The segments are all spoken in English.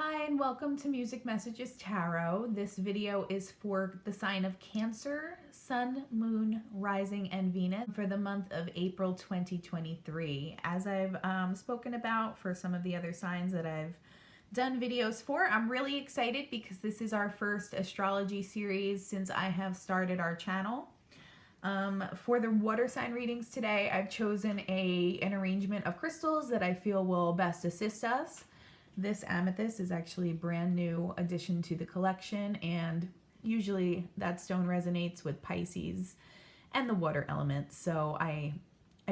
Hi and welcome to Music Messages Tarot. This video is for the sign of Cancer, Sun, Moon, Rising, and Venus for the month of April 2023. As I've spoken about for some of the other signs that I've done videos for, I'm really excited because this is our first astrology series since I have started our channel. For the water sign readings today, I've chosen an arrangement of crystals that I feel will best assist us. This amethyst is actually a brand new addition to the collection, and usually that stone resonates with Pisces and the water element, so I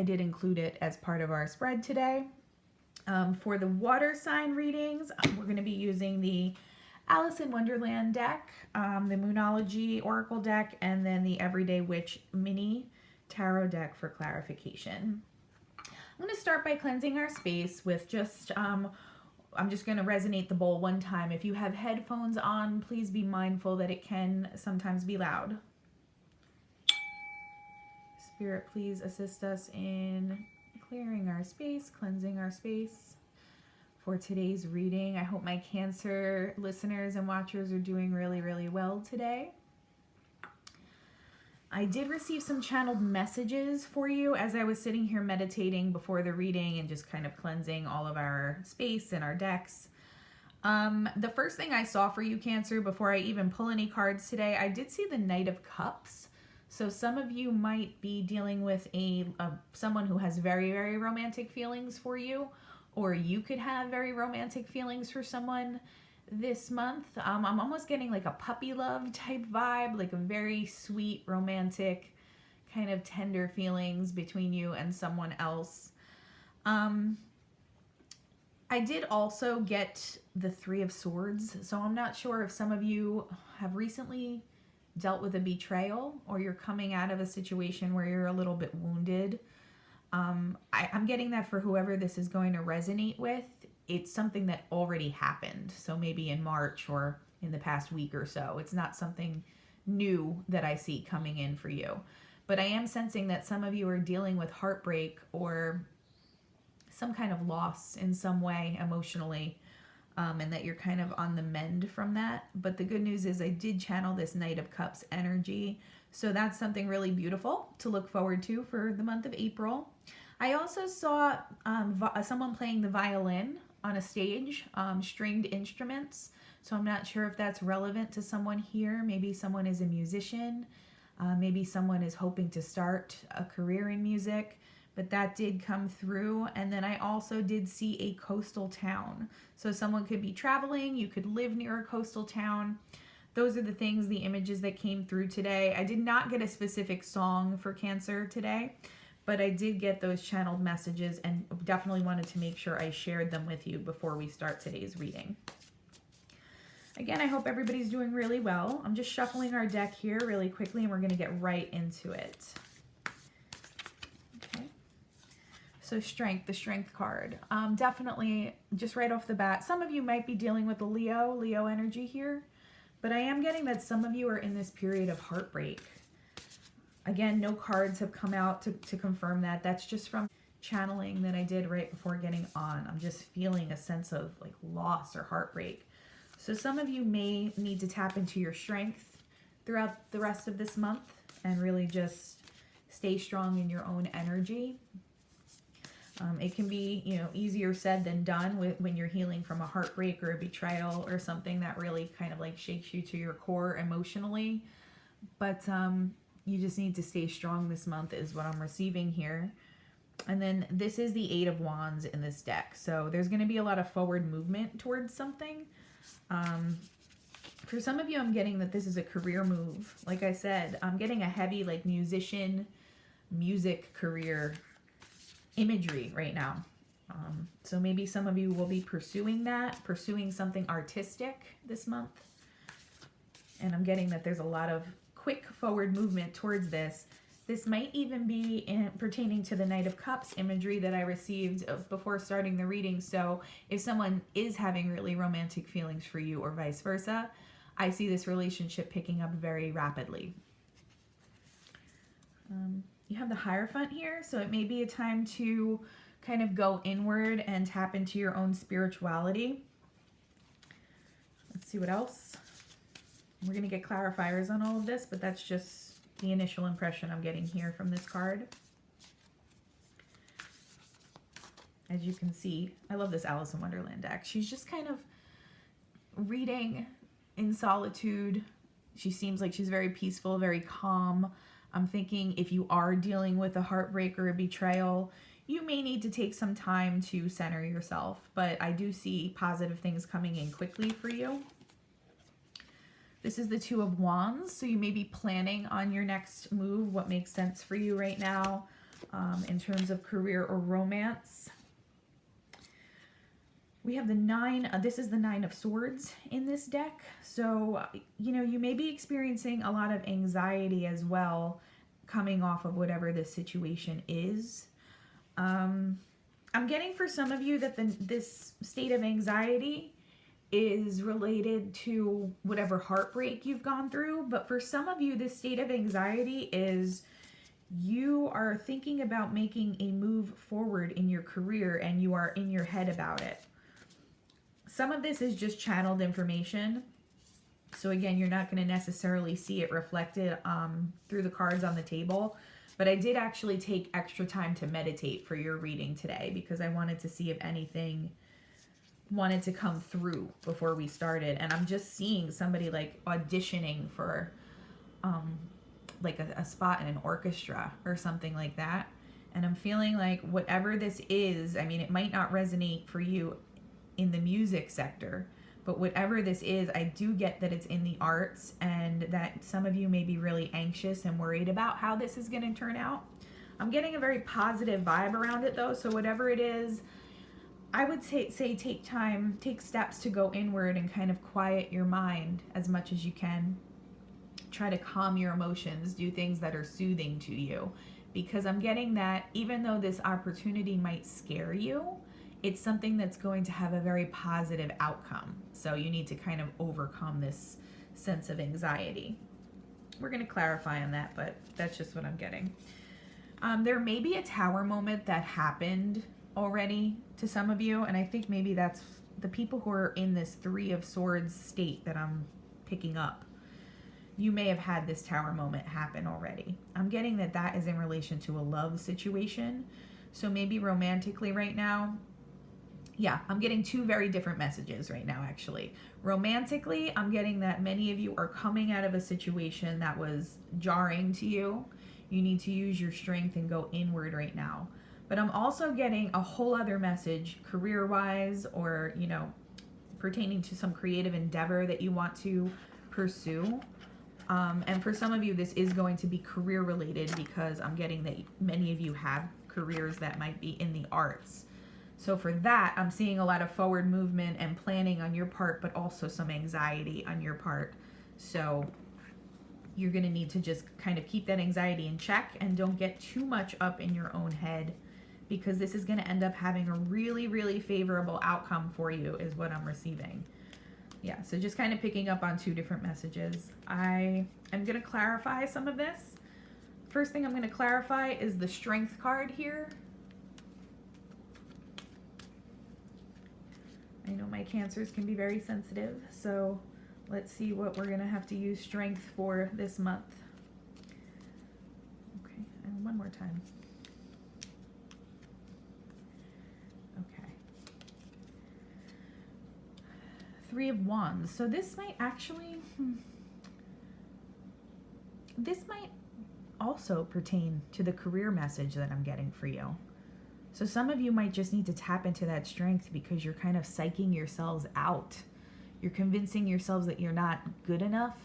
did include it as part of our spread today. For the water sign readings, we're going to be using the Alice in Wonderland deck, the Moonology Oracle deck, and then the Everyday Witch mini tarot deck for clarification. I'm going to start by cleansing our space with just I'm just going to resonate the bowl one time. If you have headphones on, please be mindful that it can sometimes be loud. Spirit, please assist us in clearing our space, cleansing our space for today's reading. I hope my Cancer listeners and watchers are doing really, really well today. I did receive some channeled messages for you as I was sitting here meditating before the reading and just kind of cleansing all of our space and our decks. The first thing I saw for you, Cancer, before I even pull any cards today, I did see the Knight of Cups. So some of you might be dealing with someone who has very, very romantic feelings for you, or you could have very romantic feelings for someone this month. I'm almost getting like a puppy love type vibe, like a very sweet, romantic, kind of tender feelings between you and someone else. I did also get the Three of Swords, so I'm not sure if some of you have recently dealt with a betrayal or you're coming out of a situation where you're a little bit wounded. I'm getting that for whoever this is going to resonate with, it's something that already happened. So maybe in March or in the past week or so. It's not something new that I see coming in for you. But I am sensing that some of you are dealing with heartbreak or some kind of loss in some way emotionally, and that you're kind of on the mend from that. But the good news is I did channel this Knight of Cups energy. So that's something really beautiful to look forward to for the month of April. I also saw someone playing the violin on a stage, stringed instruments. So I'm not sure if that's relevant to someone here. Maybe someone is a musician. Maybe someone is hoping to start a career in music. But that did come through. And then I also did see a coastal town. So someone could be traveling. You could live near a coastal town. Those are the things, the images that came through today. I did not get a specific song for Cancer today, but I did get those channeled messages and definitely wanted to make sure I shared them with you before we start today's reading. Again, I hope everybody's doing really well. I'm just shuffling our deck here really quickly and we're going to get right into it. Okay. So Strength, the Strength card. Definitely, just right off the bat, some of you might be dealing with the Leo energy here, but I am getting that some of you are in this period of heartbreak. Again, no cards have come out to confirm that. That's just from channeling that I did right before getting on. I'm just feeling a sense of like loss or heartbreak. So some of you may need to tap into your strength throughout the rest of this month and really just stay strong in your own energy. It can be, easier said than done when you're healing from a heartbreak or a betrayal or something that really kind of like shakes you to your core emotionally. But you just need to stay strong this month is what I'm receiving here. And then this is the Eight of Wands in this deck. So there's going to be a lot of forward movement towards something. For some of you, I'm getting that this is a career move. Like I said, I'm getting a heavy like musician, music career imagery right now. So maybe some of you will be pursuing something artistic this month. And I'm getting that there's a lot of quick forward movement towards this. This might even be pertaining to the Knight of Cups imagery that I received before starting the reading. So if someone is having really romantic feelings for you or vice versa, I see this relationship picking up very rapidly. You have the Hierophant here, so it may be a time to kind of go inward and tap into your own spirituality. see what else. We're going to get clarifiers on all of this, but that's just the initial impression I'm getting here from this card. As you can see, I love this Alice in Wonderland deck. She's just kind of reading in solitude. She seems like she's very peaceful, very calm. I'm thinking if you are dealing with a heartbreak or a betrayal, you may need to take some time to center yourself, but I do see positive things coming in quickly for you. This is the Two of Wands, so you may be planning on your next move, what makes sense for you right now in terms of career or romance. We have the Nine, this is the Nine of Swords in this deck. So, you know, you may be experiencing a lot of anxiety as well coming off of whatever this situation is. I'm getting for some of you that this state of anxiety is related to whatever heartbreak you've gone through. But for some of you, this state of anxiety is you are thinking about making a move forward in your career and you are in your head about it. Some of this is just channeled information. So again, you're not going to necessarily see it reflected through the cards on the table. But I did actually take extra time to meditate for your reading today because I wanted to see if anything wanted to come through before we started. And I'm just seeing somebody like auditioning for like a spot in an orchestra or something like that. And I'm feeling like whatever this is, I mean, it might not resonate for you in the music sector, but whatever this is, I do get that it's in the arts and that some of you may be really anxious and worried about how this is going to turn out. I'm getting a very positive vibe around it though. So whatever it is, I would say take time, take steps to go inward and kind of quiet your mind as much as you can. Try to calm your emotions, do things that are soothing to you. Because I'm getting that even though this opportunity might scare you, it's something that's going to have a very positive outcome. So you need to kind of overcome this sense of anxiety. We're going to clarify on that, but that's just what I'm getting. There may be a tower moment that happened already to some of you, and I think maybe that's the people who are in this Three of Swords state that I'm picking up. You may have had this tower moment happen already. I'm getting that that is in relation to a love situation. So maybe romantically right now. Yeah, I'm getting two very different messages right now, actually. Romantically, I'm getting that many of you are coming out of a situation that was jarring to you. You need to use your strength and go inward right now. But I'm also getting a whole other message career-wise or, you know, pertaining to some creative endeavor that you want to pursue. And for some of you, this is going to be career related because I'm getting that many of you have careers that might be in the arts. So for that, I'm seeing a lot of forward movement and planning on your part, but also some anxiety on your part. So you're going to need to just kind of keep that anxiety in check and don't get too much up in your own head, because this is going to end up having a really, really favorable outcome for you is what I'm receiving. Yeah, so just kind of picking up on two different messages. I am going to clarify some of this. First thing I'm going to clarify is the Strength card here. I know my Cancers can be very sensitive, so let's see what we're going to have to use Strength for this month. Okay, and one more time. Okay. Three of Wands. So this might actually, this might also pertain to the career message that I'm getting for you. So some of you might just need to tap into that strength because you're kind of psyching yourselves out. You're convincing yourselves that you're not good enough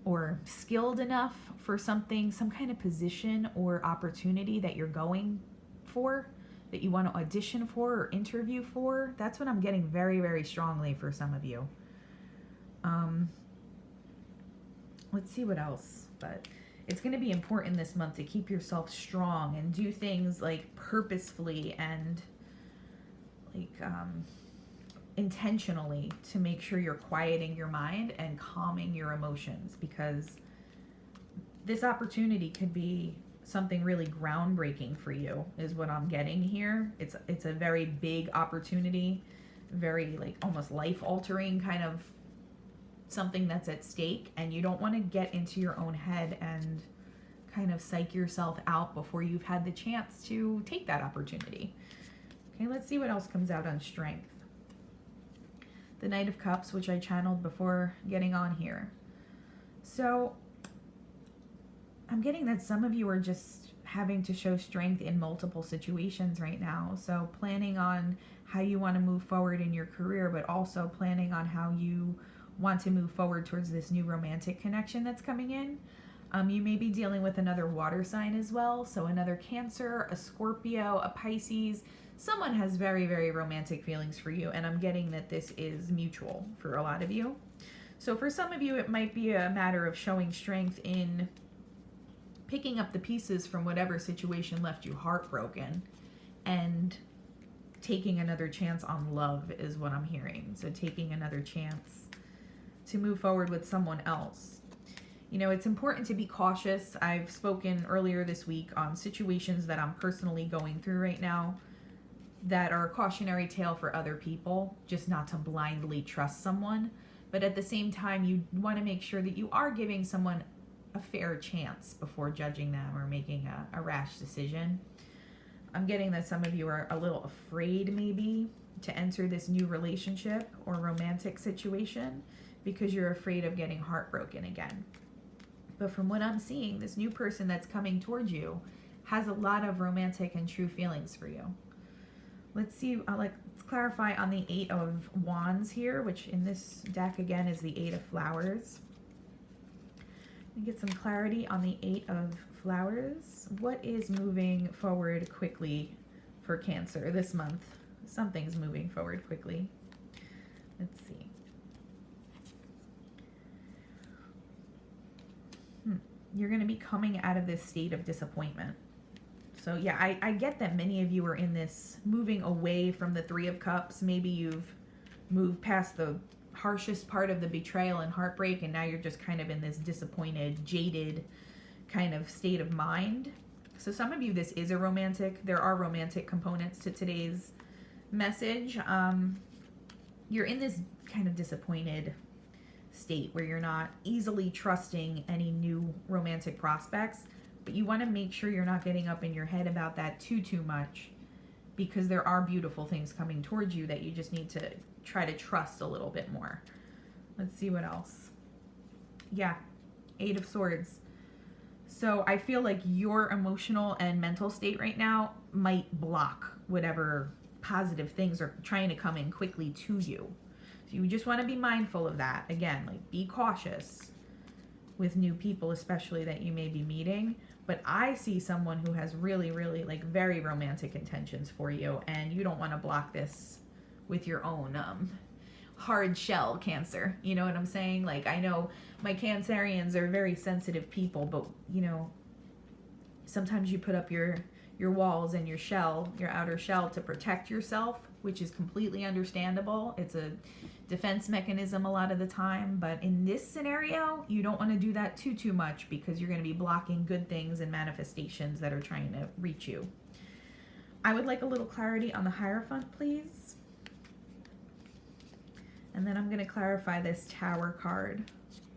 or skilled enough for something, some kind of position or opportunity that you're going for, that you want to audition for or interview for. That's what I'm getting very, very strongly for some of you. Let's see what else, but it's going to be important this month to keep yourself strong and do things like purposefully and like intentionally to make sure you're quieting your mind and calming your emotions, because this opportunity could be something really groundbreaking for you is what I'm getting here. It's a very big opportunity, very like almost life-altering kind of something that's at stake, and you don't want to get into your own head and kind of psych yourself out before you've had the chance to take that opportunity. Okay, let's see what else comes out on strength. The Knight of Cups, which I channeled before getting on here. So I'm getting that some of you are just having to show strength in multiple situations right now. So planning on how you want to move forward in your career, but also planning on how you want to move forward towards this new romantic connection that's coming in. You may be dealing with another water sign as well. So another Cancer, a Scorpio, a Pisces. Someone has very, very romantic feelings for you, and I'm getting that this is mutual for a lot of you. So for some of you, it might be a matter of showing strength in picking up the pieces from whatever situation left you heartbroken and taking another chance on love is what I'm hearing. So taking another chance to move forward with someone else. You know, it's important to be cautious. I've spoken earlier this week on situations that I'm personally going through right now that are a cautionary tale for other people, just not to blindly trust someone. But at the same time, you want to make sure that you are giving someone a fair chance before judging them or making a rash decision. I'm getting that some of you are a little afraid maybe to enter this new relationship or romantic situation because you're afraid of getting heartbroken again. But from what I'm seeing, this new person that's coming towards you has a lot of romantic and true feelings for you. Let's see, let's clarify on the Eight of Wands here, which in this deck again is the Eight of Flowers. Get some clarity on the Eight of Flowers. What is moving forward quickly for Cancer this month? Something's moving forward quickly. Let's see. You're going to be coming out of this state of disappointment. So yeah, I get that many of you are in this moving away from the Three of Cups. Maybe you've moved past the harshest part of the betrayal and heartbreak, and now you're just kind of in this disappointed, jaded kind of state of mind. So some of you, this is a romantic, there are romantic components to today's message. You're in this kind of disappointed state where you're not easily trusting any new romantic prospects, but you want to make sure you're not getting up in your head about that too much, because there are beautiful things coming towards you that you just need to try to trust a little bit more. Let's see what else. Yeah, Eight of Swords. So I feel like your emotional and mental state right now might block whatever positive things are trying to come in quickly to you. So you just want to be mindful of that. Again, like be cautious with new people, especially that you may be meeting. But I see someone who has really, really like very romantic intentions for you, and you don't want to block this with your own hard shell, Cancer. You know what I'm saying? Like, I know my Cancerians are very sensitive people, but you know, sometimes you put up your walls and your shell, your outer shell, to protect yourself, which is completely understandable. It's a defense mechanism a lot of the time, but in this scenario, you don't want to do that too much, because you're going to be blocking good things and manifestations that are trying to reach you. I would like a little clarity on the Hierophant, please. And then I'm going to clarify this Tower card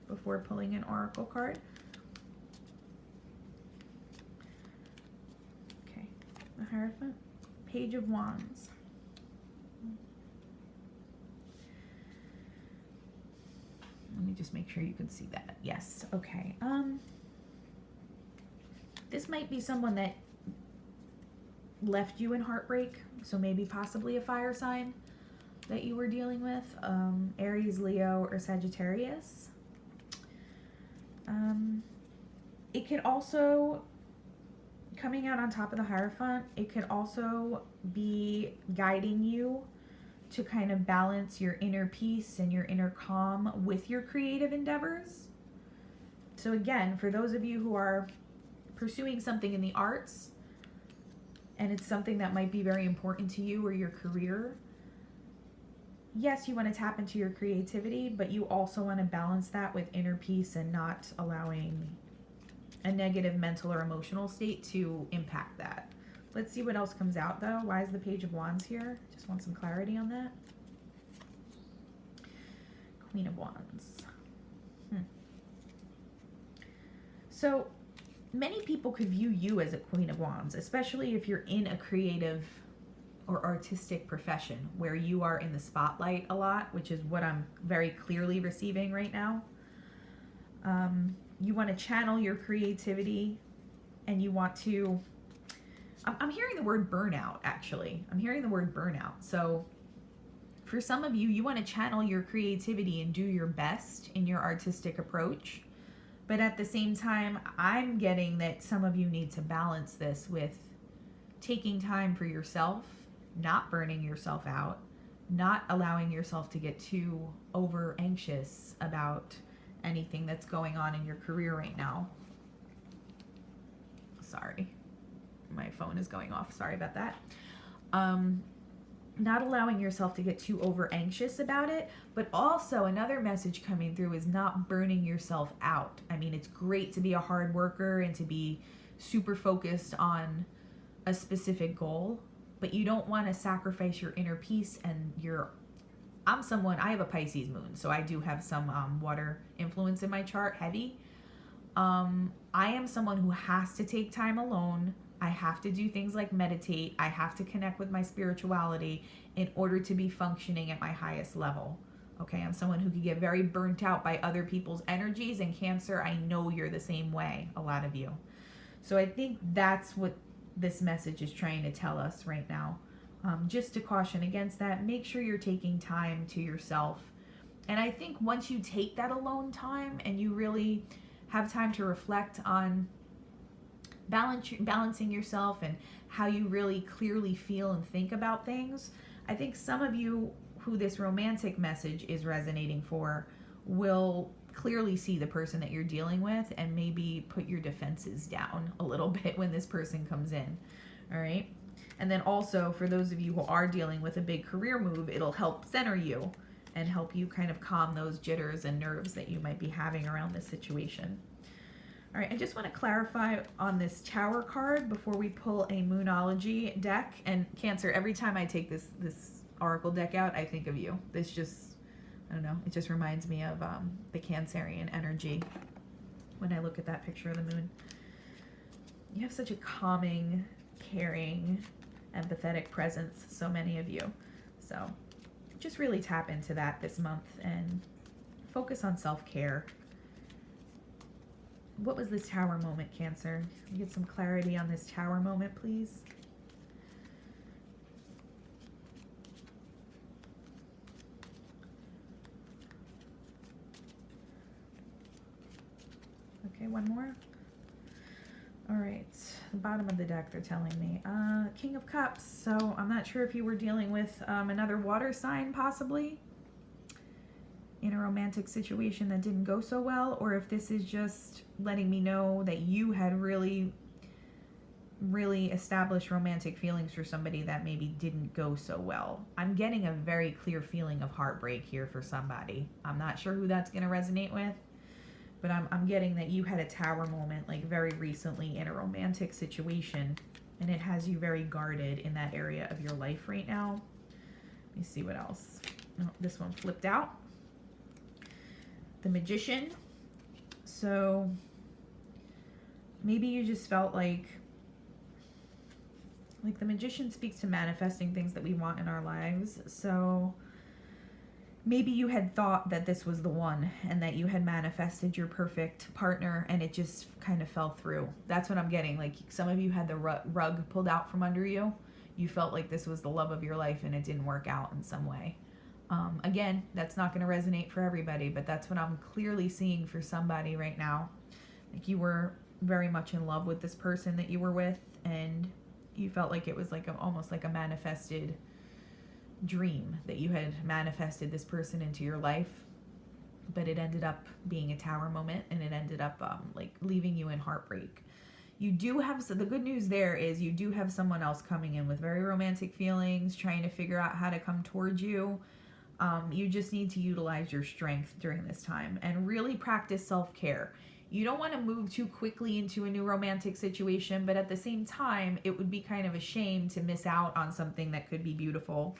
before pulling an Oracle card. Okay, the Hierophant, Page of Wands. Let me just make sure you can see that. Yes, okay. This might be someone that left you in heartbreak, so maybe possibly a fire sign that you were dealing with, Aries, Leo, or Sagittarius. It could also, coming out on top of the Hierophant, it could also be guiding you to kind of balance your inner peace and your inner calm with your creative endeavors. So again, for those of you who are pursuing something in the arts, and it's something that might be very important to you or your career, yes, you want to tap into your creativity, but you also want to balance that with inner peace and not allowing a negative mental or emotional state to impact that. Let's see what else comes out though. Why is the Page of Wands here? Just want some clarity on that. Queen of Wands. So many people could view you as a Queen of Wands, especially if you're in a creative or artistic profession where you are in the spotlight a lot, which is what I'm very clearly receiving right now. You want to channel your creativity, and you want to, I'm hearing the word burnout, actually. I'm hearing the word burnout. So for some of you, you want to channel your creativity and do your best in your artistic approach. But at the same time, I'm getting that some of you need to balance this with taking time for yourself, not burning yourself out, not allowing yourself to get too over anxious about anything that's going on in your career right now. Sorry, my phone is going off. Sorry about that. Not allowing yourself to get too over anxious about it, but also another message coming through is not burning yourself out. I mean, it's great to be a hard worker and to be super focused on a specific goal, but you don't want to sacrifice your inner peace and I have a Pisces moon, so I do have some water influence in my chart, heavy. I am someone who has to take time alone. I have to do things like meditate. I have to connect with my spirituality in order to be functioning at my highest level. Okay, I'm someone who can get very burnt out by other people's energies, and Cancer, I know you're the same way, a lot of you. So I think that's what this message is trying to tell us right now. Just to caution against that, make sure you're taking time to yourself. And I think once you take that alone time and you really have time to reflect on balancing yourself and how you really clearly feel and think about things, I think some of you who this romantic message is resonating for will clearly see the person that you're dealing with and maybe put your defenses down a little bit when this person comes in. All right. And then also for those of you who are dealing with a big career move, it'll help center you and help you kind of calm those jitters and nerves that you might be having around this situation. All right, I just want to clarify on this Tower card before we pull a Moonology deck. And Cancer, every time I take this Oracle deck out, I think of you. This just, I don't know, it just reminds me of the Cancerian energy when I look at that picture of the moon. You have such a calming, caring, empathetic presence, so many of you. So just really tap into that this month and focus on self-care. What was this Tower moment, Cancer? Can you get some clarity on this Tower moment, please? Okay, one more. All right, the bottom of the deck, they're telling me. King of Cups. So I'm not sure if you were dealing with another water sign, possibly, in a romantic situation that didn't go so well, or if this is just letting me know that you had really established romantic feelings for somebody that maybe didn't go so well. I'm getting a very clear feeling of heartbreak here for somebody. I'm not sure who that's going to resonate with, but I'm getting that you had a Tower moment like very recently in a romantic situation, and it has you very guarded in that area of your life right now. Let me see what else. Oh, this one flipped out. The Magician. So maybe you just felt like the Magician speaks to manifesting things that we want in our lives. So maybe you had thought that this was the one and that you had manifested your perfect partner and it just kind of fell through. That's what I'm getting. Like some of you had the rug pulled out from under you. You felt like this was the love of your life and it didn't work out in some way. Again, that's not going to resonate for everybody, but that's what I'm clearly seeing for somebody right now. Like you were very much in love with this person that you were with, and you felt like it was like almost like a manifested dream that you had manifested this person into your life, but it ended up being a Tower moment, and it ended up like leaving you in heartbreak. You do have, so the good news there is you do have someone else coming in with very romantic feelings, trying to figure out how to come towards you. You just need to utilize your strength during this time and really practice self-care. You don't want to move too quickly into a new romantic situation, but at the same time, it would be kind of a shame to miss out on something that could be beautiful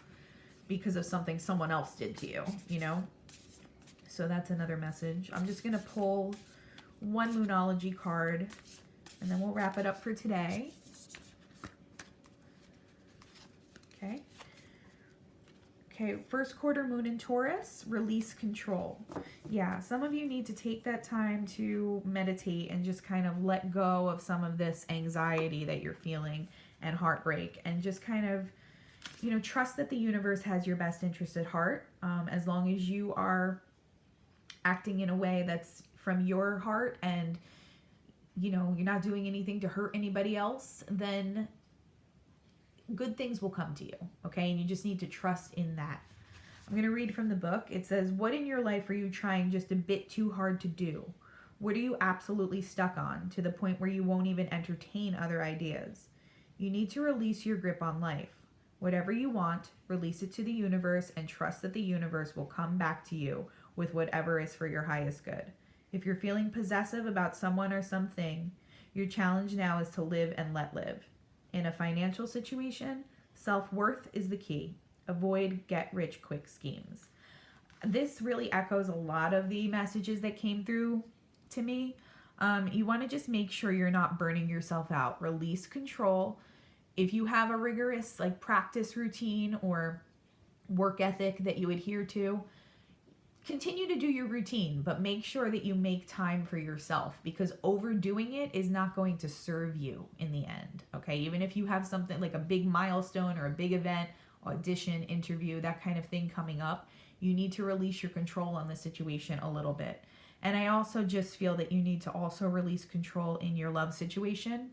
because of something someone else did to you, you know? So that's another message. I'm just going to pull one Moonology card, and then we'll wrap it up for today. Okay. Okay, first quarter moon in Taurus, release control. Yeah, some of you need to take that time to meditate and just kind of let go of some of this anxiety that you're feeling and heartbreak, and just kind of, you know, trust that the universe has your best interest at heart. As long as you are acting in a way that's from your heart and, you know, you're not doing anything to hurt anybody else, then good things will come to you, okay? And you just need to trust in that. I'm going to read from the book. It says, what in your life are you trying just a bit too hard to do? What are you absolutely stuck on to the point where you won't even entertain other ideas? You need to release your grip on life. Whatever you want, release it to the universe and trust that the universe will come back to you with whatever is for your highest good. If you're feeling possessive about someone or something, your challenge now is to live and let live. In a financial situation, self-worth is the key. Avoid get-rich-quick schemes. This really echoes a lot of the messages that came through to me. You want to just make sure you're not burning yourself out. Release control. If you have a rigorous like practice routine or work ethic that you adhere to, continue to do your routine, but make sure that you make time for yourself, because overdoing it is not going to serve you in the end, okay? Even if you have something like a big milestone or a big event, audition, interview, that kind of thing coming up, you need to release your control on the situation a little bit. And I also just feel that you need to also release control in your love situation.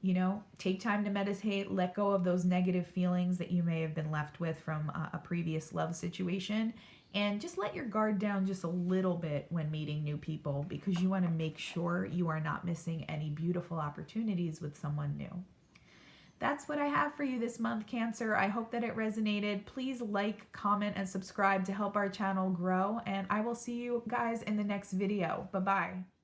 You know, take time to meditate, let go of those negative feelings that you may have been left with from a previous love situation, and just let your guard down just a little bit when meeting new people, because you want to make sure you are not missing any beautiful opportunities with someone new. That's what I have for you this month, Cancer. I hope that it resonated. Please like, comment, and subscribe to help our channel grow, and I will see you guys in the next video. Bye-bye.